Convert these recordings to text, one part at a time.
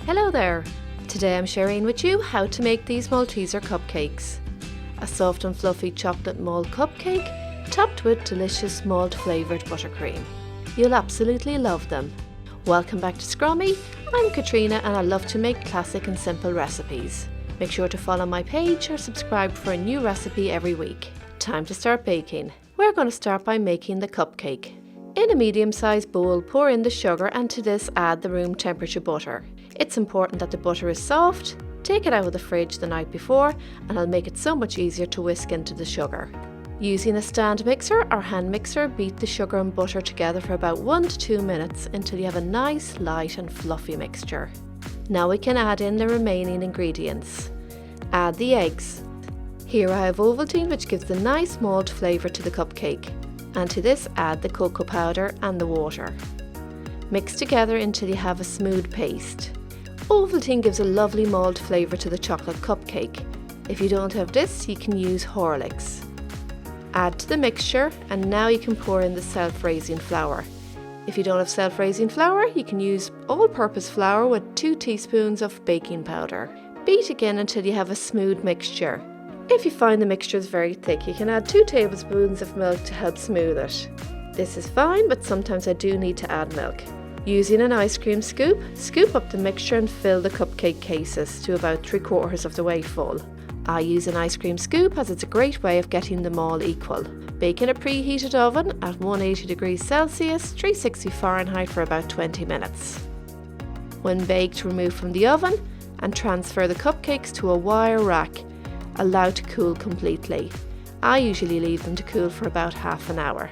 Hello there! Today I'm sharing with you how to make these Malteser cupcakes. A soft and fluffy chocolate malt cupcake topped with delicious malt flavoured buttercream. You'll absolutely love them. Welcome back to Scrummy. I'm Katrina and I love to make classic and simple recipes. Make sure to follow my page or subscribe for a new recipe every week. Time to start baking. We're going to start by making the cupcake. In a medium-sized bowl, pour in the sugar and to this add the room temperature butter. It's important that the butter is soft. Take it out of the fridge the night before and it'll make it so much easier to whisk into the sugar. Using a stand mixer or hand mixer, beat the sugar and butter together for about 1 to 2 minutes until you have a nice, light and fluffy mixture. Now we can add in the remaining ingredients. Add the eggs. Here I have Ovaltine, which gives the nice malt flavour to the cupcake. And to this add the cocoa powder and the water. Mix together until you have a smooth paste. Ovaltine gives a lovely malt flavour to the chocolate cupcake. If you don't have this, you can use Horlicks. Add to the mixture and now you can pour in the self-raising flour. If you don't have self-raising flour, you can use all-purpose flour with 2 teaspoons of baking powder. Beat again until you have a smooth mixture. If you find the mixture is very thick, you can add 2 tablespoons of milk to help smooth it. This is fine, but sometimes I do need to add milk. Using an ice cream scoop, scoop up the mixture and fill the cupcake cases to about 3/4 of the way full. I use an ice cream scoop as it's a great way of getting them all equal. Bake in a preheated oven at 180 degrees Celsius, 360 Fahrenheit for about 20 minutes. When baked, remove from the oven and transfer the cupcakes to a wire rack, allowed to cool completely. I usually leave them to cool for about half an hour.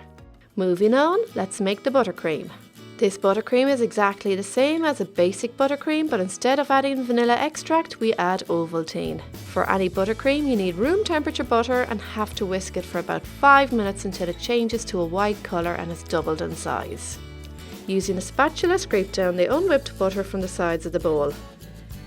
Moving on, let's make the buttercream. This buttercream is exactly the same as a basic buttercream, but instead of adding vanilla extract, we add Ovaltine. For any buttercream, you need room temperature butter and have to whisk it for about 5 minutes until it changes to a white colour and is doubled in size. Using a spatula, scrape down the unwhipped butter from the sides of the bowl.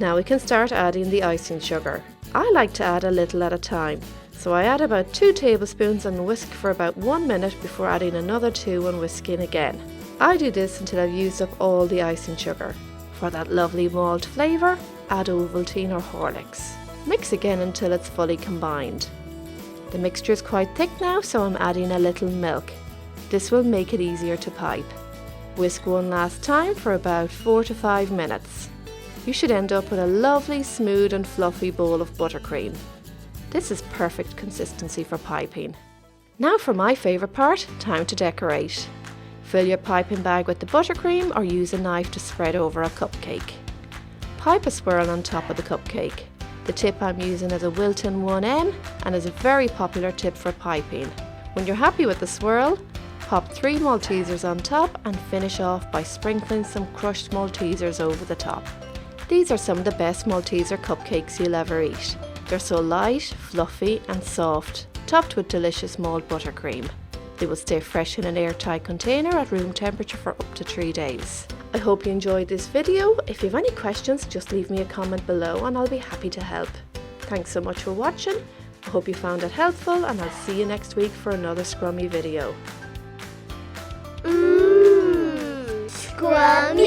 Now we can start adding the icing sugar. I like to add a little at a time, so I add about 2 tablespoons and whisk for about 1 minute before adding another 2 and whisking again. I do this until I've used up all the icing sugar. For that lovely malt flavour, add Ovaltine or Horlicks. Mix again until it's fully combined. The mixture is quite thick now, so I'm adding a little milk. This will make it easier to pipe. Whisk one last time for about 4 to 5 minutes. You should end up with a lovely, smooth and fluffy bowl of buttercream. This is perfect consistency for piping. Now for my favourite part, time to decorate. Fill your piping bag with the buttercream or use a knife to spread over a cupcake. Pipe a swirl on top of the cupcake. The tip I'm using is a Wilton 1N and is a very popular tip for piping. When you're happy with the swirl, pop 3 Maltesers on top and finish off by sprinkling some crushed Maltesers over the top. These are some of the best Malteser cupcakes you'll ever eat. They're so light, fluffy and soft, topped with delicious malt buttercream. They will stay fresh in an airtight container at room temperature for up to 3 days. I hope you enjoyed this video. If you have any questions, just leave me a comment below and I'll be happy to help. Thanks so much for watching. I hope you found it helpful and I'll see you next week for another Scrummy video. Scrummy!